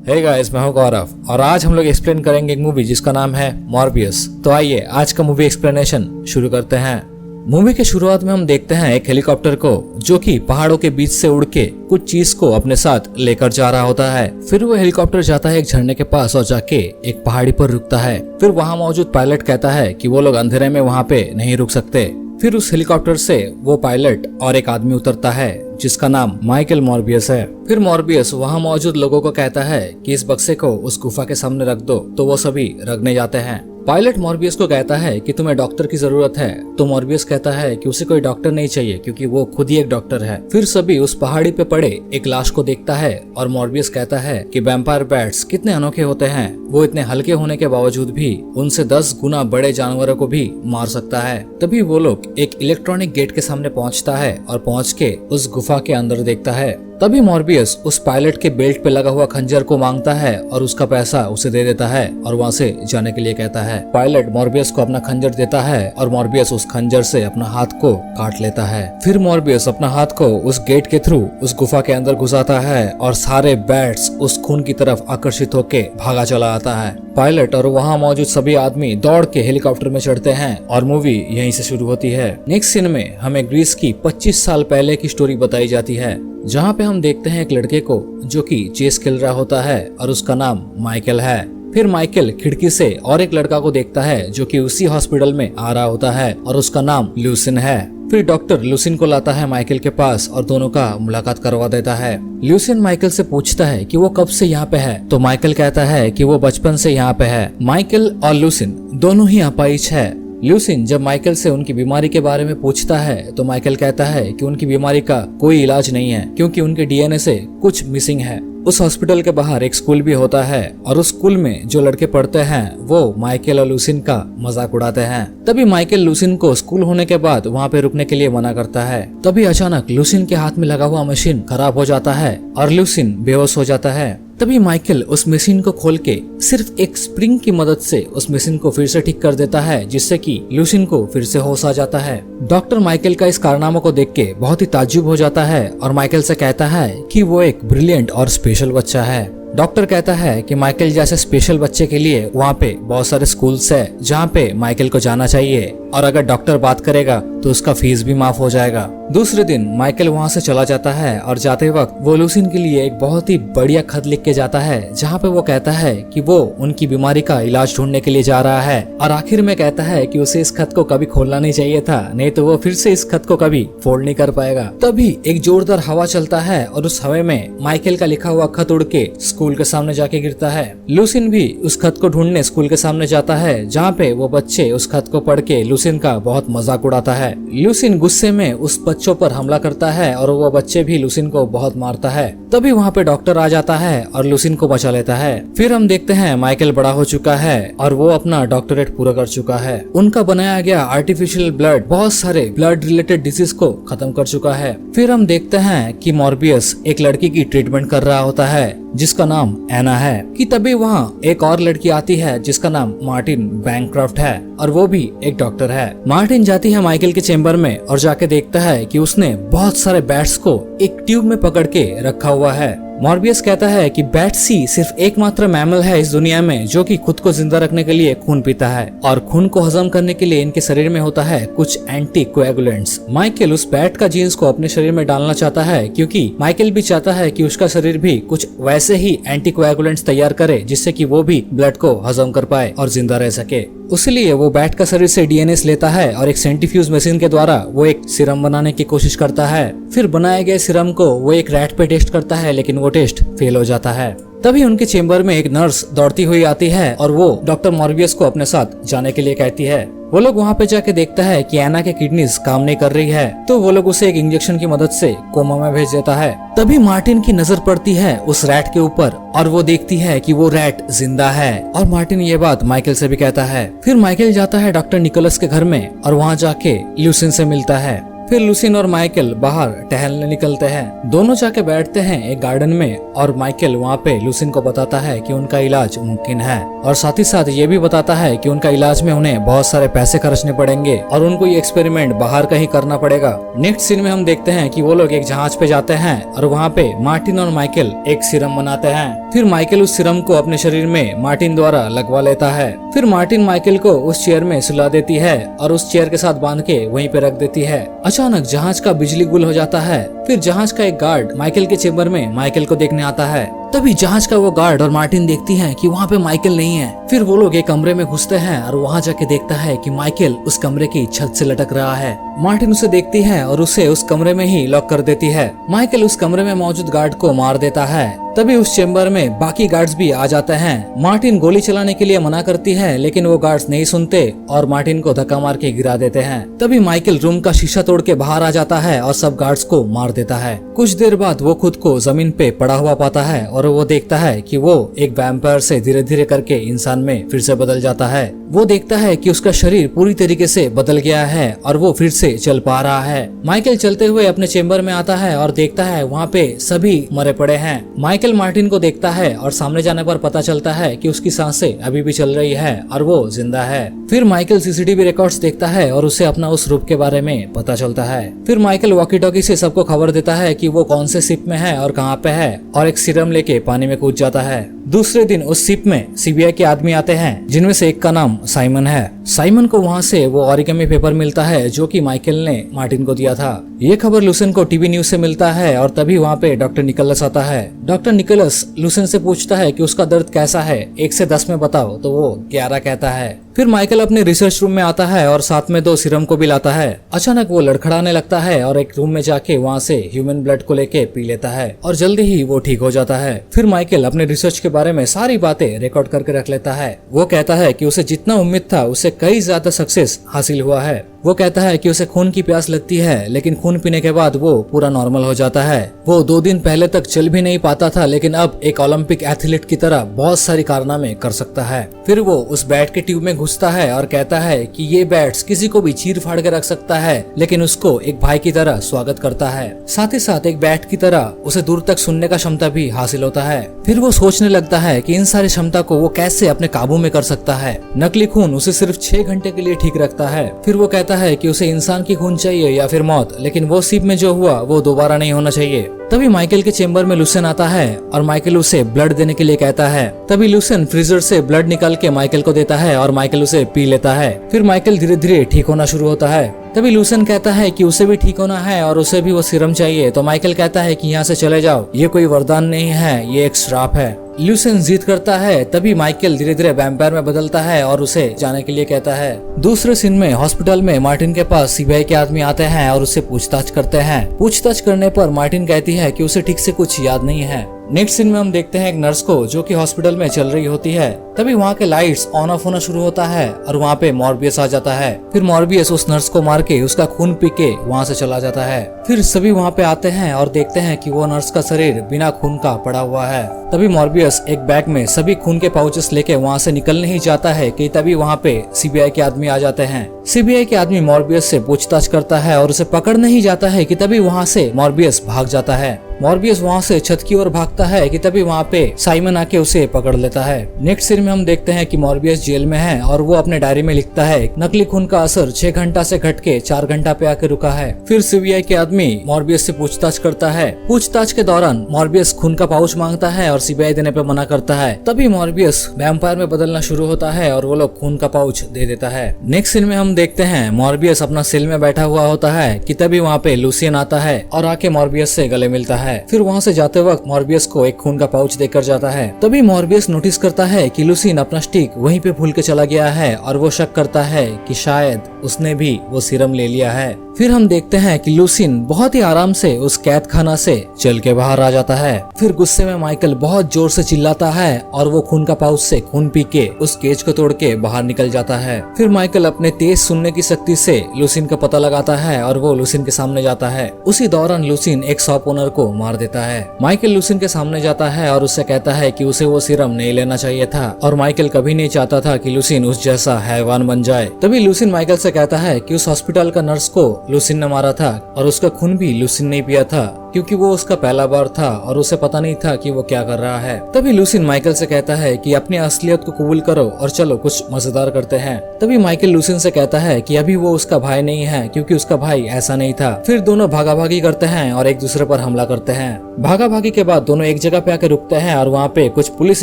Hey guys, मैं हूं गौरव और आज हम लोग एक्सप्लेन करेंगे एक मूवी जिसका नाम है मॉर्बियस। तो आइए आज का मूवी एक्सप्लेनेशन शुरू करते हैं। मूवी के शुरुआत में हम देखते हैं एक हेलीकॉप्टर को जो कि पहाड़ों के बीच से उड़ के कुछ चीज को अपने साथ लेकर जा रहा होता है। फिर वो हेलीकॉप्टर जाता है एक झरने के पास और जाके एक पहाड़ी पर रुकता है। फिर वहाँ मौजूद पायलट कहता है कि वो लोग अंधेरे में वहाँ पे नहीं रुक सकते। फिर उस हेलीकॉप्टर से वो पायलट और एक आदमी उतरता है जिसका नाम माइकल मॉर्बियस है। फिर मॉर्बियस वहाँ मौजूद लोगों को कहता है कि इस बक्से को उस गुफा के सामने रख दो, तो वो सभी रखने जाते हैं। पायलट मॉर्बियस को कहता है कि तुम्हें डॉक्टर की जरूरत है, तो मॉर्बियस कहता है कि उसे कोई डॉक्टर नहीं चाहिए क्योंकि वो खुद ही एक डॉक्टर है। फिर सभी उस पहाड़ी पे पड़े एक लाश को देखता है और मॉर्बियस कहता है कि वैम्पायर बैट्स कितने अनोखे होते हैं, वो इतने हल्के होने के बावजूद भी उनसे 10 गुना बड़े जानवरों को भी मार सकता है। तभी वो लोग एक इलेक्ट्रॉनिक गेट के सामने पहुंचता है और पहुंच के उस गुफा के अंदर देखता है। तभी मॉर्बियस उस पायलट के बेल्ट पे लगा हुआ खंजर को मांगता है और उसका पैसा उसे दे देता है और वहाँ से जाने के लिए कहता है। पायलट मॉर्बियस को अपना खंजर देता है और मॉर्बियस उस खंजर से अपना हाथ को काट लेता है। फिर मॉर्बियस अपना हाथ को उस गेट के थ्रू उस गुफा के अंदर घुसाता है और सारे बैट्स उस खून की तरफ आकर्षित होके भागा चला आता है। पायलट और वहाँ मौजूद सभी आदमी दौड़ के हेलीकॉप्टर में चढ़ते हैं और मूवी यहीं से शुरू होती है। नेक्स्ट सीन में हमें ग्रीस की 25 साल पहले की स्टोरी बताई जाती है, जहाँ पे हम देखते हैं एक लड़के को जो कि चेस खेल रहा होता है और उसका नाम माइकल है। फिर माइकल खिड़की से और एक लड़का को देखता है जो कि उसी हॉस्पिटल में आ रहा होता है और उसका नाम ल्यूसिन है। फिर डॉक्टर ल्यूसिन को लाता है माइकल के पास और दोनों का मुलाकात करवा देता है। ल्यूसिन माइकल से पूछता है कि वो कब से यहाँ पे है, तो माइकल कहता है कि वो बचपन से यहाँ पे है। माइकल और ल्यूसिन दोनों ही अपाहिज है। ल्यूसिन जब माइकल से उनकी बीमारी के बारे में पूछता है तो माइकल कहता है कि उनकी बीमारी का कोई इलाज नहीं है क्योंकि उनके डीएनए से कुछ मिसिंग है। उस हॉस्पिटल के बाहर एक स्कूल भी होता है और उस स्कूल में जो लड़के पढ़ते हैं वो माइकल और लूसिन का मजाक उड़ाते हैं। तभी माइकल लूसिन को स्कूल होने के बाद वहाँ पे रुकने के लिए मना करता है। तभी अचानक लूसिन के हाथ में लगा हुआ मशीन खराब हो जाता है और लूसिन बेहोश हो जाता है। तभी माइकल उस मशीन को खोल के सिर्फ एक स्प्रिंग की मदद से उस मशीन को फिर से ठीक कर देता है, जिससे कि लूसिन को फिर से होश आ जाता है। डॉक्टर माइकल का इस कारनामा को देख के बहुत ही ताज्जुब हो जाता है और माइकल से कहता है कि वो एक ब्रिलियंट और स्पेशल बच्चा है। डॉक्टर कहता है कि माइकल जैसे स्पेशल बच्चे के लिए वहाँ पे बहुत सारे स्कूल्स है जहाँ पे माइकल को जाना चाहिए और अगर डॉक्टर बात करेगा तो उसका फीस भी माफ हो जाएगा। दूसरे दिन माइकल वहाँ से चला जाता है और जाते वक्त वो लूसिन के लिए एक बहुत ही बढ़िया खत लिख के जाता है, जहाँ पे वो कहता है कि वो उनकी बीमारी का इलाज ढूंढने के लिए जा रहा है और आखिर में कहता है कि उसे इस खत को कभी खोलना नहीं चाहिए था, नहीं तो वो फिर से इस खत को कभी फोल्ड नहीं कर पाएगा। तभी एक जोरदार हवा चलता है और उस हवा में माइकल का लिखा हुआ खत उड़ के स्कूल के सामने जाके गिरता है। लूसिन भी उस खत को ढूंढने स्कूल के सामने जाता है, जहाँ पे वो बच्चे उस खत को पढ़ के लूसिन का बहुत मजाक उड़ाता है। लूसिन गुस्से में उस बच्चों पर हमला करता है और वो बच्चे भी लूसिन को बहुत मारता है। तभी वहाँ पे डॉक्टर आ जाता है और लूसिन को बचा लेता है। फिर हम देखते हैं माइकल बड़ा हो चुका है और वो अपना डॉक्टरेट पूरा कर चुका है। उनका बनाया गया आर्टिफिशियल ब्लड बहुत सारे ब्लड रिलेटेड डिजीज को खत्म कर चुका है। फिर हम देखते हैं कि मॉर्बियस एक लड़की की ट्रीटमेंट कर रहा होता है जिसका नाम एना है। कि तभी वहाँ एक और लड़की आती है जिसका नाम मार्टिन बैंक्रॉफ्ट है और वो भी एक डॉक्टर है। मार्टिन जाती है माइकल के चेम्बर में और जाके देखता है कि उसने बहुत सारे बैट्स को एक ट्यूब में पकड़ के रखा हुआ है। मॉर्बियस कहता है कि बैट्स ही सिर्फ एकमात्र मैमल है इस दुनिया में जो कि खुद को जिंदा रखने के लिए खून पीता है और खून को हजम करने के लिए इनके शरीर में होता है कुछ एंटी कोएगुलेंट्स। माइकल उस बैट का जीन्स को अपने शरीर में डालना चाहता है क्योंकि माइकल भी चाहता है कि उसका शरीर भी कुछ वैसे ही एंटी कोएगुलेंट्स तैयार करे जिससे कि वो भी ब्लड को हजम कर पाए और जिंदा रह सके। उसलिए वो बैट का शरीर से डीएनए लेता है और एक सेंट्रीफ्यूज मशीन के द्वारा वो एक सीरम बनाने की कोशिश करता है। फिर बनाए गए सीरम को वो एक रैट पे टेस्ट करता है, लेकिन वो टेस्ट फेल हो जाता है। तभी उनके चेम्बर में एक नर्स दौड़ती हुई आती है और वो डॉक्टर मॉर्बियस को अपने साथ जाने के लिए कहती है। वो लोग वहाँ पे जाके देखता है कि एना के किडनीज काम नहीं कर रही है, तो वो लोग उसे एक इंजेक्शन की मदद से कोमा में भेज देता है। तभी मार्टिन की नजर पड़ती है उस रैट के ऊपर और वो देखती है कि वो रैट जिंदा है और मार्टिन ये बात माइकल से भी कहता है। फिर माइकल जाता है डॉक्टर निकोलस के घर में और वहाँ जाके ल्यूसिन से मिलता है। फिर लुसिन और माइकल बाहर टहलने निकलते हैं। दोनों जाके बैठते हैं एक गार्डन में और माइकल वहाँ पे लुसिन को बताता है कि उनका इलाज मुमकिन है और साथ ही साथ ये भी बताता है कि उनका इलाज में उन्हें बहुत सारे पैसे खर्चने पड़ेंगे और उनको ये एक्सपेरिमेंट बाहर कहीं करना पड़ेगा। नेक्स्ट सीन में हम देखते हैं कि वो लोग एक जहाज पे जाते हैं और वहाँ पे मार्टिन और माइकल एक सीरम बनाते हैं। फिर माइकल उस सीरम को अपने शरीर में मार्टिन द्वारा लगवा लेता है। फिर मार्टिन माइकल को उस चेयर में सुला देती है और उस चेयर के साथ बांध के वहीं पे रख देती है। अचानक जहाज का बिजली गुल हो जाता है। फिर जहाज का एक गार्ड माइकल के चेम्बर में माइकल को देखने आता है। तभी जहाज का वो गार्ड और मार्टिन देखती हैं कि वहाँ पे माइकल नहीं है। फिर वो लोग एक कमरे में घुसते हैं और वहाँ जाके देखता है कि माइकल उस कमरे की छत से लटक रहा है। मार्टिन उसे देखती है और उसे उस कमरे में ही लॉक कर देती है। माइकल उस कमरे में मौजूद गार्ड को मार देता है। तभी उस चेम्बर में बाकी गार्ड्स भी आ जाते हैं। मार्टिन गोली चलाने के लिए मना करती है लेकिन वो गार्ड्स नहीं सुनते और मार्टिन को धक्का मार के गिरा देते हैं। तभी माइकल रूम का शीशा तोड़ के बाहर आ जाता है और सब गार्ड्स को मार देता है। कुछ देर बाद वो खुद को जमीन पे पड़ा हुआ पाता है और वो देखता है कि वो एक वैम्पायर से धीरे धीरे करके इंसान में फिर से बदल जाता है। वो देखता है कि उसका शरीर पूरी तरीके से बदल गया है और वो फिर से चल पा रहा है। माइकल चलते हुए अपने चेम्बर में आता है और देखता है वहाँ पे सभी मरे पड़े हैं। माइकल मार्टिन को देखता है और सामने जाने पर पता चलता है कि उसकी सांसें अभी भी चल रही है और वो जिंदा है। फिर माइकल सीसीटीवी रिकॉर्ड्स देखता है और उसे अपना उस रूप के बारे में पता चलता है। फिर माइकल वॉकी टॉकी से सबको खबर देता है कि वो कौन से शिप में है और कहाँ पे है और एक सीरम लेके पानी में कूद जाता है। दूसरे दिन उस शिप में सीबीआई के आदमी आते हैं जिनमें से एक का नाम साइमन है। साइमन को वहाँ से वो ओरिगामी पेपर मिलता है जो कि माइकल ने मार्टिन को दिया था। ये खबर लुसेन को टीवी न्यूज से मिलता है और तभी वहाँ पे डॉक्टर निकोलस आता है। डॉक्टर निकोलस लुसेन से पूछता है कि उसका दर्द कैसा है, 1 से 10 में बताओ, तो वो 11 कहता है। फिर माइकल अपने रिसर्च रूम में आता है और साथ में 2 सीरम को भी लाता है। अचानक वो लड़खड़ाने लगता है और एक रूम में जाके वहाँ से ह्यूमन ब्लड को लेके पी लेता है और जल्दी ही वो ठीक हो जाता है। फिर माइकल अपने रिसर्च के बारे में सारी बातें रिकॉर्ड करके रख लेता है। वो कहता है कि उसे जितना उम्मीद था उससे कई ज्यादा सक्सेस हासिल हुआ है। वो कहता है कि उसे खून की प्यास लगती है लेकिन खून पीने के बाद वो पूरा नॉर्मल हो जाता है। वो 2 दिन पहले तक चल भी नहीं पाता था लेकिन अब एक ओलंपिक एथलीट की तरह बहुत सारी कारनामे कर सकता है। फिर वो उस बैट के ट्यूब में घुसता है और कहता है कि ये बैट्स किसी को भी चीर फाड़ के रख सकता है लेकिन उसको एक भाई की तरह स्वागत करता है। साथ ही साथ एक बैट की तरह उसे दूर तक सुनने का क्षमता भी हासिल होता है। फिर वो सोचने लगता है कि इन सारी क्षमता को वो कैसे अपने काबू में कर सकता है। नकली खून उसे सिर्फ 6 घंटे के लिए ठीक रखता है। फिर वो कहता है कि उसे इंसान की खून चाहिए या फिर मौत, लेकिन वो शिप में जो हुआ वो दोबारा नहीं होना चाहिए। तभी माइकल के चेम्बर में लुसेन आता है और माइकल उसे ब्लड देने के लिए कहता है। तभी लुसेन फ्रीजर से ब्लड निकाल के माइकल को देता है और माइकल उसे पी लेता है। फिर माइकल धीरे धीरे ठीक होना शुरू होता है। तभी लुसेन कहता है कि उसे भी ठीक होना है और उसे भी वो सीरम चाहिए। तो माइकल कहता है कि यहाँ से चले जाओ, ये कोई वरदान नहीं है, ये एक श्राप है। लुसेन जिद करता है। तभी माइकल धीरे धीरे वैम्पायर में बदलता है और उसे जाने के लिए कहता है। दूसरे सीन में हॉस्पिटल में मार्टिन के पास सीबीआई के आदमी आते हैं और उससे पूछताछ करते हैं। पूछताछ करने पर मार्टिन कहती है कि उसे ठीक से कुछ याद नहीं है। नेक्स्ट सीन में हम देखते हैं एक नर्स को जो कि हॉस्पिटल में चल रही होती है। तभी वहाँ के लाइट्स ऑन ऑफ होना शुरू होता है और वहाँ पे मॉर्बियस आ जाता है। फिर मॉर्बियस उस नर्स को मार के उसका खून पी के वहाँ से चला जाता है। फिर सभी वहाँ पे आते हैं और देखते हैं कि वो नर्स का शरीर बिना खून का पड़ा हुआ है। तभी मॉर्बियस एक बैग में सभी खून के पाउचेस लेके वहाँ से निकलने ही जाता है कि तभी वहाँ पे सीबीआई के आदमी आ जाते हैं। सीबीआई के आदमी मॉर्बियस से पूछताछ करता है और उसे पकड़ने ही जाता है कि तभी वहाँ से मॉर्बियस भाग जाता है। मॉर्बियस वहाँ से छत की ओर भागता है कि तभी वहाँ पे साइमन आके उसे पकड़ लेता है। नेक्स्ट सीन में हम देखते हैं कि मॉर्बियस जेल में है और वो अपने डायरी में लिखता है नकली खून का असर 6 घंटा से घट के 4 घंटा पे आके रुका है। फिर सीबीआई के आदमी मॉर्बियस से पूछताछ करता है। पूछताछ के दौरान मॉर्बियस खून का पाउच मांगता है और सीबीआई देने पे मना करता है। तभी मॉर्बियस वैम्पायर में बदलना शुरू होता है और वो लोग खून का पाउच दे देता है। नेक्स्ट सीन में हम देखते हैं मॉर्बियस अपना सेल में बैठा हुआ होता है कि तभी वहाँ पे लुसियन आता है और आके मॉर्बियस से गले मिलता है। फिर वहाँ से जाते वक्त मॉर्बियस को एक खून का पाउच देकर जाता है। तभी मॉर्बियस नोटिस करता है कि लुसियन अपना स्टिक वहीं पे भूल के चला गया है और वो शक करता है कि शायद उसने भी वो सीरम ले लिया है। फिर हम देखते हैं कि लुसियन बहुत ही आराम से उस कैद खाना से चल के बाहर आ जाता है। फिर गुस्से में माइकल बहुत जोर से चिल्लाता है और वो खून का पाउच से खून पी के उस केज को तोड़ के बाहर निकल जाता है। फिर माइकल अपने तेज सुनने की शक्ति से लुसियन का पता लगाता है और वो लुसियन के सामने जाता है। उसी दौरान लुसियन एक शॉप ओनर को मार देता है। माइकल लूसिन के सामने जाता है और उससे कहता है कि उसे वो सीरम नहीं लेना चाहिए था और माइकल कभी नहीं चाहता था कि लूसिन उस जैसा हैवान बन जाए। तभी लूसिन माइकल से कहता है कि उस हॉस्पिटल का नर्स को लूसिन ने मारा था और उसका खून भी लूसिन ने पिया था क्योंकि वो उसका पहला बार था और उसे पता नहीं था कि वो क्या कर रहा है। तभी लूसिन माइकल से कहता है कि अपनी असलियत को कबूल करो और चलो कुछ मजेदार करते हैं। तभी माइकल लूसिन से कहता है कि अभी वो उसका भाई नहीं है क्योंकि उसका भाई ऐसा नहीं था। फिर दोनों भागाभागी करते हैं और एक दूसरे पर हमला करते हैं। भागाभागी के बाद दोनों एक जगह पे आकर रुकते हैं और वहाँ पे कुछ पुलिस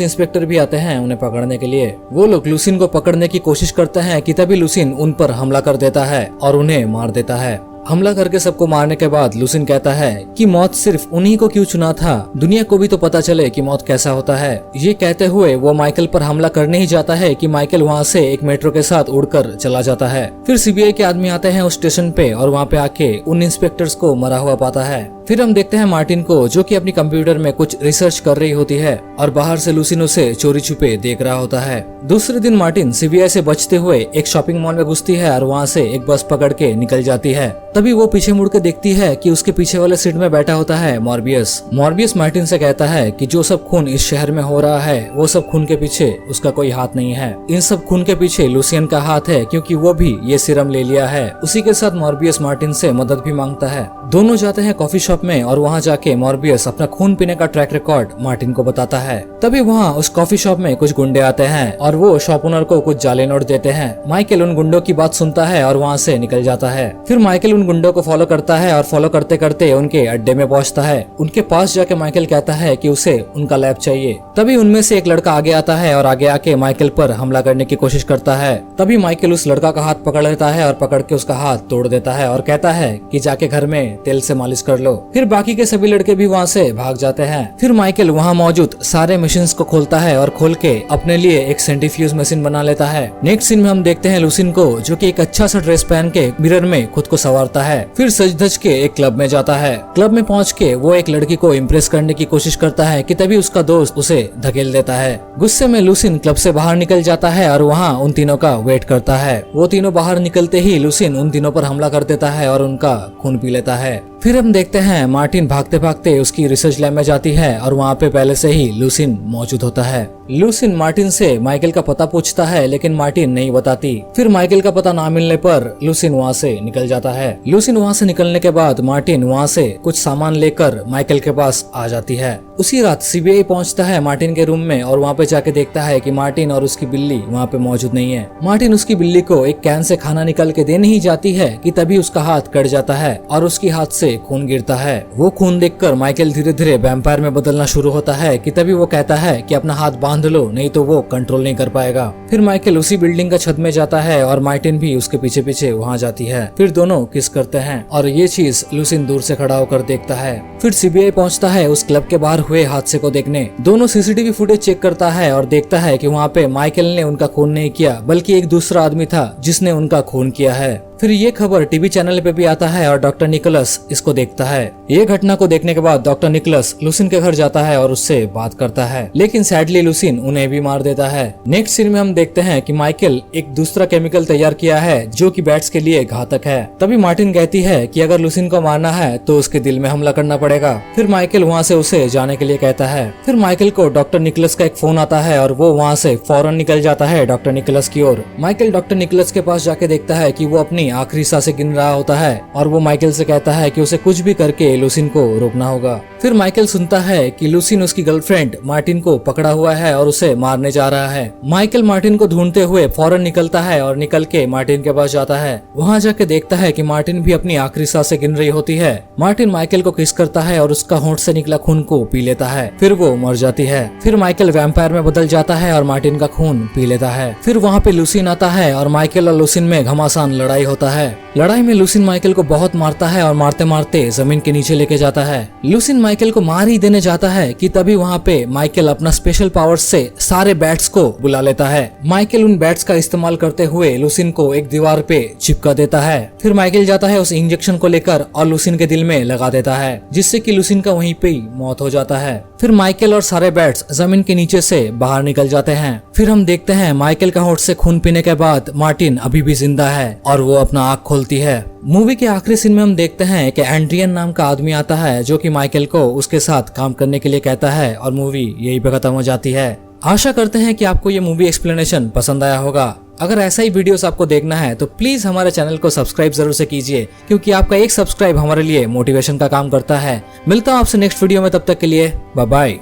इंस्पेक्टर भी आते हैं उन्हें पकड़ने के लिए। वो लोग लूसिन को पकड़ने की कोशिश करते हैं कि तभी लूसिन उन पर हमला कर देता है और उन्हें मार देता है। हमला करके सबको मारने के बाद लूसिन कहता है कि मौत सिर्फ उन्हीं को क्यों चुना था, दुनिया को भी तो पता चले कि मौत कैसा होता है। ये कहते हुए वो माइकल पर हमला करने ही जाता है कि माइकल वहाँ से एक मेट्रो के साथ उड़कर चला जाता है। फिर सीबीआई के आदमी आते हैं उस स्टेशन पे और वहाँ पे आके उन इंस्पेक्टर्स को मरा हुआ पाता है। फिर हम देखते हैं मार्टिन को जो कि अपनी कंप्यूटर में कुछ रिसर्च कर रही होती है और बाहर से लूसिन उसे चोरी छुपे देख रहा होता है। दूसरे दिन मार्टिन सीबीआई से बचते हुए एक शॉपिंग मॉल में घुसती है और वहाँ से एक बस पकड़ के निकल जाती है। तभी वो पीछे मुड़ के देखती है कि उसके पीछे वाले सीट में बैठा होता है मॉर्बियस। मॉर्बियस मार्टिन से कहता है कि जो सब खून इस शहर में हो रहा है वो सब खून के पीछे उसका कोई हाथ नहीं है। इन सब खून के पीछे लूसियन का हाथ है क्योंकि वो भी ये सीरम ले लिया है। उसी के साथ मॉर्बियस मार्टिन से मदद भी मांगता है। दोनों जाते हैं कॉफी शॉप में और वहाँ जाके मॉर्बियस अपना खून पीने का ट्रैक रिकॉर्ड मार्टिन को बताता है। तभी वहाँ उस कॉफी शॉप में कुछ गुंडे आते हैं और वो शॉप ओनर को कुछ जाली नोट देते हैं। माइकल उन गुंडों की बात सुनता है और वहाँ से निकल जाता है। फिर माइकल उन गुंडों को फॉलो करता है और फॉलो करते करते उनके अड्डे में पहुंचता है। उनके पास जाके माइकल कहता है कि उसे उनका लैब चाहिए। तभी उनमें से एक लड़का आगे आता है और आगे आके माइकल पर हमला करने की कोशिश करता है। तभी माइकल उस लड़का का हाथ पकड़ लेता है और पकड़ के उसका हाथ तोड़ देता है और कहता है कि जाके घर में तेल से मालिश कर लो। फिर बाकी के सभी लड़के भी वहाँ से भाग जाते हैं। फिर माइकल वहाँ मौजूद सारे मशीन्स को खोलता है और खोल के अपने लिए एक सेंट्रीफ्यूज मशीन बना लेता है। नेक्स्ट सीन में हम देखते हैं लूसिन को जो कि एक अच्छा सा ड्रेस पहन के मिरर में खुद को संवारता है। फिर सज धज के एक क्लब में जाता है। क्लब में पहुंच के वो एक लड़की को इम्प्रेस करने की कोशिश करता है कि तभी उसका दोस्त उसे धकेल देता है। गुस्से में लूसिन क्लब से बाहर निकल जाता है और वहाँ उन तीनों का वेट करता है। वो तीनों बाहर निकलते ही लूसिन उन तीनों पर हमला कर देता है और उनका खून पी लेता है। फिर हम देखते हैं मार्टिन भागते भागते उसकी रिसर्च लैब में जाती है और वहाँ पे पहले से ही लूसिन मौजूद होता है। लूसिन मार्टिन से माइकल का पता पूछता है लेकिन मार्टिन नहीं बताती। फिर माइकल का पता ना मिलने पर लूसिन वहाँ से निकल जाता है। लूसिन वहाँ से निकलने के बाद मार्टिन वहाँ से कुछ सामान लेकर माइकल के पास आ जाती है। उसी रात सीबीआई पहुँचता है मार्टिन के रूम में और वहाँ पे जाके देखता है कि मार्टिन और उसकी बिल्ली वहाँ पे मौजूद नहीं है। मार्टिन उसकी बिल्ली को एक कैन से खाना निकाल के देने ही जाती है कि तभी उसका हाथ कट जाता है और उसके हाथ से खून गिरता है। वो खून देखकर माइकल धीरे धीरे वैम्पायर में बदलना शुरू होता है कि तभी वो कहता है कि अपना हाथ बांध लो नहीं तो वो कंट्रोल नहीं कर पाएगा। फिर माइकल उसी बिल्डिंग का छत में जाता है और मार्टिन भी उसके पीछे पीछे वहाँ जाती है। फिर दोनों किस करते हैं और ये चीज लूसिन दूर से खड़ा होकर देखता है। फिर सीबीआई पहुँचता है उस क्लब के बाहर हुए हादसे को देखने। दोनों सीसीटीवी फुटेज चेक करता है और देखता है कि वहाँ पे माइकल ने उनका खून नहीं किया बल्कि एक दूसरा आदमी था जिसने उनका खून किया है। फिर ये खबर टीवी चैनल पे भी आता है और डॉक्टर निकोलस इसको देखता है। ये घटना को देखने के बाद डॉक्टर निकोलस लूसिन के घर जाता है और उससे बात करता है लेकिन सैडली लूसिन उन्हें भी मार देता है। नेक्स्ट सीन में हम देखते हैं कि माइकल एक दूसरा केमिकल तैयार किया है जो कि बैट्स के लिए घातक है। तभी मार्टिन कहती है कि अगर लूसिन को मारना है तो उसके दिल में हमला करना पड़ेगा। फिर माइकल वहाँ से उसे जाने के लिए कहता है। फिर माइकल को डॉक्टर निकोलस का एक फोन आता है और वो वहाँ से फौरन निकल जाता है डॉक्टर निकोलस की ओर। माइकल डॉक्टर निकोलस के पास जाके देखता है कि वो अपनी आखिरी सांसें गिन रहा होता है और वो माइकल से कहता है कि उसे कुछ भी करके लूसिन को रोकना होगा। फिर माइकल सुनता है कि लूसिन उसकी गर्लफ्रेंड मार्टिन को पकड़ा हुआ है और उसे मारने जा रहा है। माइकल मार्टिन को ढूंढते हुए फौरन निकलता है और निकल के मार्टिन के पास जाता है। वहाँ जाके देखता है कि मार्टिन भी अपनी आखिरी सांसें गिन रही होती है। मार्टिन माइकल को किस करता है और उसका होंठ से निकला खून को पी लेता है। फिर वो मर जाती है। फिर माइकल वैम्पायर में बदल जाता है और मार्टिन का खून पी लेता है। फिर वहाँ पे लूसिन आता है और माइकल और लूसिन में घमासान लड़ाई होता है। लड़ाई में लूसिन माइकल को बहुत मारता है और मारते मारते जमीन के नीचे लेके जाता है। लूसिन माइकल को मार ही देने जाता है कि तभी वहाँ पे माइकल अपना स्पेशल पावर्स से सारे बैट्स को बुला लेता है। माइकल उन बैट्स का इस्तेमाल करते हुए लूसिन को एक दीवार पे चिपका देता है। फिर माइकल जाता है उस इंजेक्शन को लेकर और लूसिन के दिल में लगा देता है जिससे कि लूसिन का वहीं पे ही मौत हो जाता है। फिर माइकल और सारे बैट्स जमीन के नीचे से बाहर निकल जाते हैं। फिर हम देखते हैं माइकल का होठ से खून पीने के बाद मार्टिन अभी भी जिंदा है और वो अपना आँख खोलती है। मूवी के आखिरी सीन में हम देखते हैं कि एंड्रियन नाम का आदमी आता है जो कि माइकल को उसके साथ काम करने के लिए कहता है और मूवी यही पे खत्म हो जाती है। आशा करते हैं कि आपको ये मूवी एक्सप्लेनेशन पसंद आया होगा। अगर ऐसा ही वीडियोस आपको देखना है तो प्लीज हमारे चैनल को सब्सक्राइब जरूर से कीजिए, क्योंकि आपका एक सब्सक्राइब हमारे लिए मोटिवेशन का काम करता है। मिलता हूँ आपसे नेक्स्ट वीडियो में, तब तक के लिए बाय बाय।